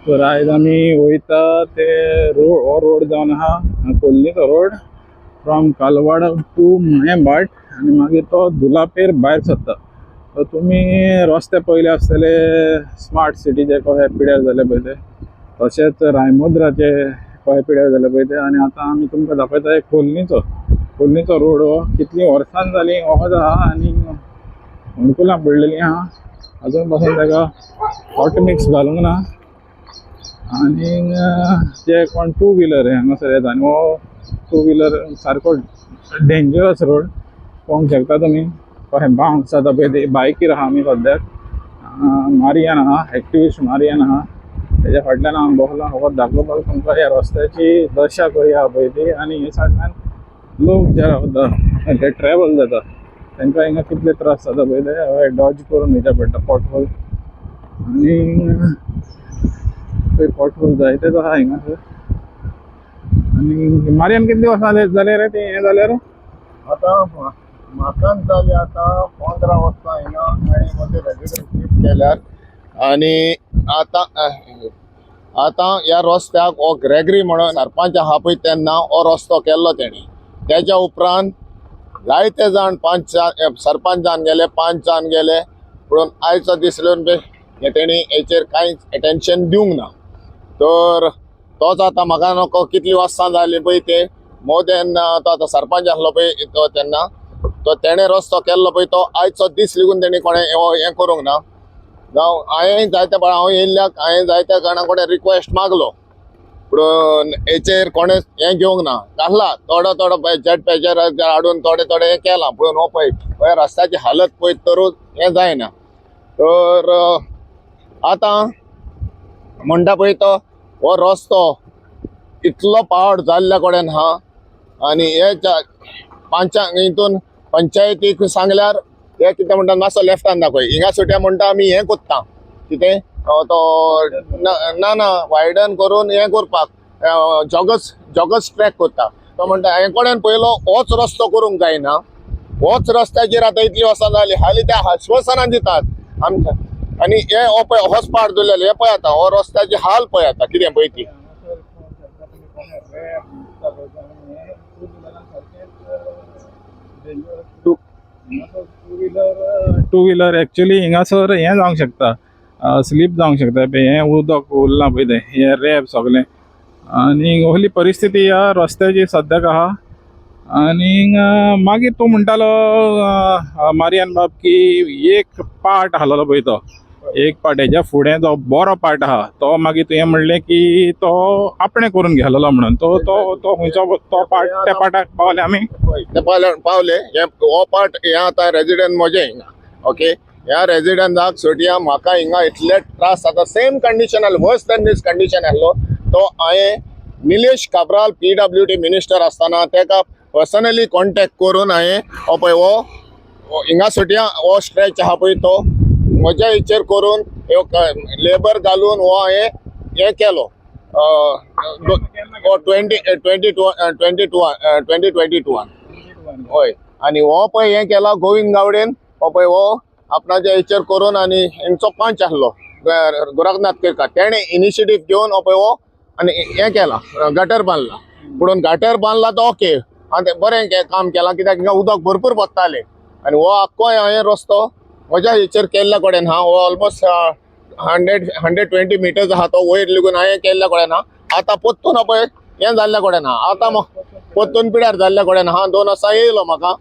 तर आयज आमी वयता ते रोड जावन आहा कोल्लीचो रोड फ्रॉम कालवाड टू मायभाट आनी मागीर तो दुलापेर भायर सरता. तर तुमी रस्ते पयले आसतले स्मार्ट सिटीचे कशे पिड्यार जाले पळय ते, तशेंच रायमुद्राचे कशे पिड्यार जाले पळय ते. आनी आतां आमी तुमकां दाखयता एक कोल्लीचो रोड हो कितली वर्सां जालीं होच आहा आनी होणकुलां पडलेलीं आहा. अजून पासून ताका हॉट मिक्स घालूंक ना. आनी जे कोण टू व्हिलर हांगासर येता आनी हो टू व्हिलर सारको डेंजरस रोड पळोवंक शकता तुमी. कशें बाउंस जाता पळय ते बायकीर आहा आमी सद्याक. मारियान आहा, एक्टिविस्ट मारियान आहा, तेज्या फाटल्यान हांव बसला फकत दाखोवपाक तुमकां ह्या रस्त्याची दशा कशी आहा पळय ती. आनी हे सायडल्यान लोक जे रावता ते ट्रॅवल जाता तांकां हिंगा कितले त्रास जाता पळय ते डॉज करून वयचे पडटा. पॉटहोल आनी पॉटहोल जायतेच आहा हिंगासर. आनी मारियान कितली वर्सां जाले रे ते हें जाल्यार? आता म्हाका जाली आता 15 वर्सां हिंगा आणि मध्ये रेजिडेंट केल्यार. आणि आता ह्या रस्त्याक हो ग्रेगरी म्हणून सरपंच आहा पळय तेन्ना हो रस्तो केल्लो तेणी. त्याच्या उपरांत जायते जाण सरपंच जावन गेले, 5 जावन गेले, पूण आयचो दीस येवन पळय तेणी हेचेर कांयच अटेन्शन दिवंक ना. तर तोच आता म्हाका नको कितली वर्सां जाली पळय ते मोदेन तो आतां सरपंच आसलो पळय तो तेन्ना तो तेणे रस्तो केल्लो पळय तो आयचो दीस लेगून तेणी कोणें हें करूंक ना. जावं हांवें जायत्या जाणां कडेन रिक्वेस्ट मागलो पूण हेचेर कोणें हें घेवंक ना. घातला थोडो जेट पॅचर हाडून थोडे हें केलां पूण हो पळय रस्त्याची हालत पळयत तरूच हें जायना. तर आतां म्हणटा पळय तो हो रस्तो इतलो पाड जाल्ल्या कडेन आहा. आनी हे हितून पंचायतीक सांगल्यार हे कितें म्हणटा मातसो लेफ्टान दाखय हिंगा सुट्या म्हणटा आमी हें कोत्ता कितें तो ना वायडन करून हें करपाक जॉगर्स ट्रॅक कोत्ता. तो म्हणटा हे कडेन पयलो होच रस्तो करूंक जायना. होच रस्त्याचेर आतां इतली वर्सां जाली हालीं त्या आश्वासनां दितात आमकां. आनी हे हो पळय होच पाड दवरलेलो हे पळय आतां हो रस्त्याची हाल पळय आतां कितें पळय ती. टू व्हिलर एक्चुअली हिंगासर हें जावंक शकता, स्लीप जावंक शकता पळय. हें उदक उरलां पळय तें हें रेब सगळें. आनी असली परिस्थिती ह्या रस्त्याची सद्याक आहा. आनी मागीर तूं म्हणटालो मारियान बाब की एक पार्ट आसलोलो पळय तो एक पार्ट हेज्या फुडें जो बरो पार्ट आहा तो मागीर तुवें म्हणलें की तो आपणें करून घेतलेलो म्हणून. तो खंयचो तो पार्ट त्या पार्टाक पावले आमी पावले. हो पार्ट हे आतां रेजिडेंट म्हजे हिंगा. ओके ह्या रेजिडेंटाक सोडया म्हाका हिंगा इतले त्रास जाता. सेम कंडिशन आसलो वर्स दॅन दीस कंडिशन आसलो. तो हांवें निलेश काब्राल PWD मिनिस्टर आसतना तेका पर्सनली कॉन्टॅक्ट करून हांवें हो पळय हो हिंगा सोडया हो स्ट्रेच आहा पळय तो म्हज्या हेचेर करून लेबर घालून हो हांवें हें केलो 2022 हय. आनी हो पळय हें केला गोविंद गावडेन हो पळय हो आपणाच्या हेचेर करून आनी हेंचो पंच आसलो गोरखनाथ केरकार तेणें इनिशिएटीव घेवन हो पळय हो आनी हें केलां गटर बांदला. पुणून गटर बांदला तो ओके आनी तें बरें काम केलां कित्याक हिंगा उदक भरपूर पडटालें. आनी हो आख्खो हांवें रस्तो म्हज्या हेचेर केल्ल्या कडेन आहा. हो ऑलमोस्ट 120 मिटर्स आहा तो वयर लेगून हांवें केल्ल्या कडेन आहा. आतां पोत्तून हो पळय हें जाल्ल्या कडेन आहा. आतां पोत्तून पिड्यार जाल्ल्या कडेन आहा. 2 वर्सां येयलो म्हाका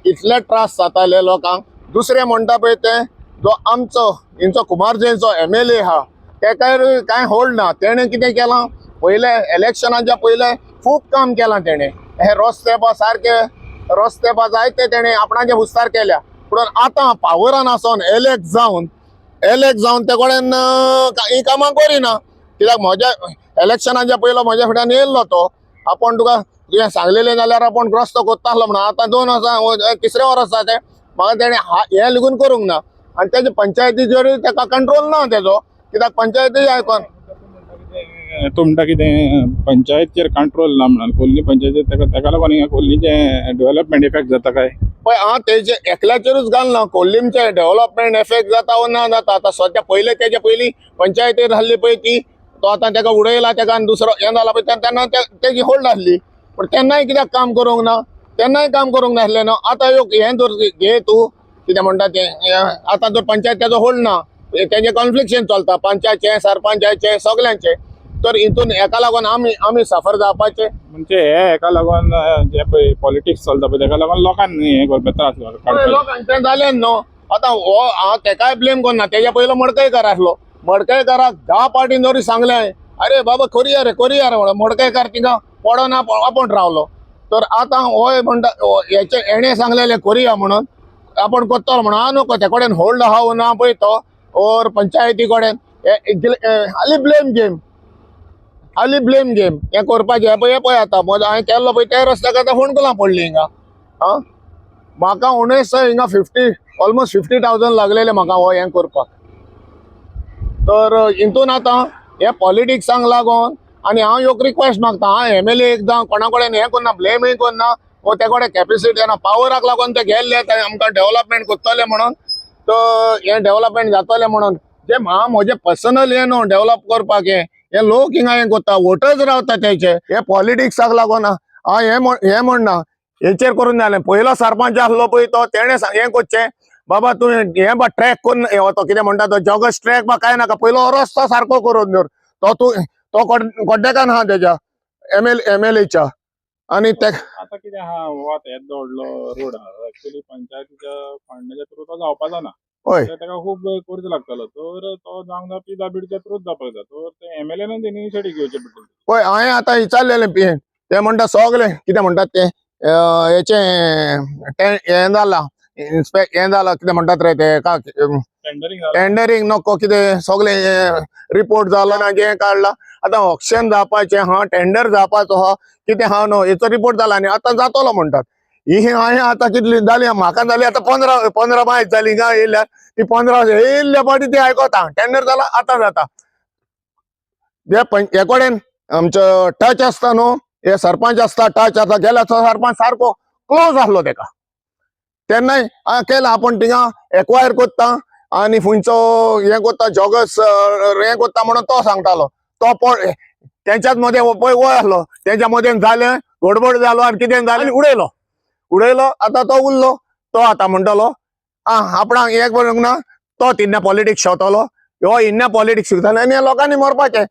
इतले त्रास जाताले लोकांक. दुसरें म्हणटा पळय तें जो आमचो हिंचो कुमार जैनचो MLA आहा तेका कांय होल्ड ना. तेणें कितें केलां पयले इलेक्शनाच्या पयले खूब काम केलां तेणें. हे रस्ते सारके रस्ते जायते तेणें आपणाचे हुस्तार केल्या. पूण आतां पावरान आसोन एलेक्ट जावन ते कडेन ही कामां करिना. कित्याक म्हज्या इलेक्शनाच्या पयलो म्हज्या फुड्यान येयल्लो तो आपूण तुका तुवें सांगलेलें जाल्यार आपूण रस्तो कोत्ता आसलो म्हणून. आतां 2 वर्सां 3रे वर्स आसा तें म्हाका तेणें हें लेगून करूंक ना. आनी तेजे पंचायतीचेर तेका कंट्रोल ना तेजो कित्याक पंचायती आयकोन तूं म्हणटा कितें पंचायतीचेर कंट्रोल ना म्हणून. कोल्ली पंचायतीचेर तेका लागून हिंगा कोल्लीचें डेव्हलपमेंट इफेक्ट जाता काय? पळय तेजे एकल्याचेरूच घालना. कोल्लीमचें डेव्हलपमेंट इफेक्ट जाता वो ना जाता. आतां सद्या पयले तेजे पयलीं पंचायतीर आहली पळय ती तो आता त्याका उडयला त्याका आनी दुसरो हें जाला पळय तेन्ना तेजी होल्ड आसली पण तेन्नाय कित्याक काम करूंक ना तेन्नाय काम करूंक नासलें न्हू आतां हें धर घे तूं कितें म्हणटा तें आतां जर पंचायतीचो होल्ड ना तेजें कॉन्फ्लिक्शन चलता पंचायतचें सरपंचाचें सगल्यांचें तर हितून हेका लागून आमी सफर जावपाचें म्हणजे हेका लागून जे पळय पॉलिटिक्स चलता पळय तेका लागून लोकांनी हे करपा त्रास काडपाक लोकांचें जालें न्हू आतां हो हांव तेकाय ब्लेम करना तेच्या पयलो मडकयकार आसलो मडकयकाराक 10 पावटी जरी सांगलें अरे बाबा करुया रे म्हणून मडकयकार तिंगा पडोना आपूण रावलो तर आतां होय म्हणटा हेचे हेणे सांगलेलें करुया म्हणून आपण करतलो म्हणून हांव नको ते कडेन होल्ड आहा ना पळय तो ओर पंचायती कडेन हाली ब्लेम गेम हें करपाचें हे पळय आतां हांवें केल्लो पळय त्या रस्त्याक आतां फोंडकुलां पडली हिंगा आं म्हाका उणेस हिंगा ऑलमोस्ट 50,000 लागलेले म्हाका हो हें करपाक तर हितून आतां हे पॉलिटिक्सांक लागून आनी हांव एक रिक्वेस्ट मागता हांव MLA एकदां कोणा कडेन हें करना ब्लेमय करना वो ते कडेन कॅपेसिटी ना पावराक लागून ते गेल्ले ते आमकां डेव्हलपमेंट करतले म्हणून तर हें डेव्हलपमेंट जातलें म्हणून जे म्हजें पर्सनल हें न्हू डेव्हलप करपाक हे लोक हिंगा हें करता वोटर्स रावता तेचे हे पॉलिटिक्साक लागून हांव हें म्हणना हेचेर करून जालें पयलो सरपंच आसलो पळय तो तेणें हें करचें बाबा तूं हें बा ट्रॅक करून तो कितें म्हणटा तो जॉगस ट्रॅक बा काय नाका पयलो रस्तो सारको करून दवर तो कोड्डेकान आहा तेज्या MLAच्या आनी ते आता कितें आहा हो आतां येदो व्हडलो रोड आहा एक्चुअली पंचायतीच्या फंडाच्या थ्रू तो जावपाचो ना हय ताका खूब खर्च लागतलो तर तो जावंक ना PWच्या थ्रूच जावपाक जाय तर ते MLAन तेणी इनिशिएटीव घेवचें पडटलें पळय हांवें आतां विचारलेलें ते म्हणटा सगलें कितें म्हणटात ते हेचें हें जालां हें जालां कितें म्हणटात रे ते टेंडरींग नको कितें सगलें रिपोर्ट जालो ना जें काडलां आतां ऑक्शन जावपाचें आहा टेंडर जावपाचो आहा कितें आहा न्हू हेचो रिपोर्ट जाला आनी आतां जातलो म्हणटात ही हांवें आतां कितली जाली म्हाका जाली आतां 15 मायज जाली गा येयल्यार ती 15 येयल्ल्या पाटी ती आयकोता टेंडर जाला आतां जाता हे कडेन आमचो टच आसता न्हू हे सरपंच आसता टच आसता गेल्या तो सरपंच सारको क्लोज आसलो तेका तेन्नाय केलां आपूण थिंगा एक्वायर कोत्ता आनी फुंयचो हें कोत्ता जॉगस हें कोत्ता म्हणून तो सांगतालो तो तेंच्याच मदें पळय वय आसलो तेंच्या मदें जालें गडबड जालो आनी कितें जालें उडयलो आतां तो उरलो तो आतां म्हणटलो आपणाक हें करूंक ना तो तिन्ना पॉलिटिक्स शेवतलो हो इन्ना पॉलिटिक्स शिकतालो आनी लोकांनी मरपाचें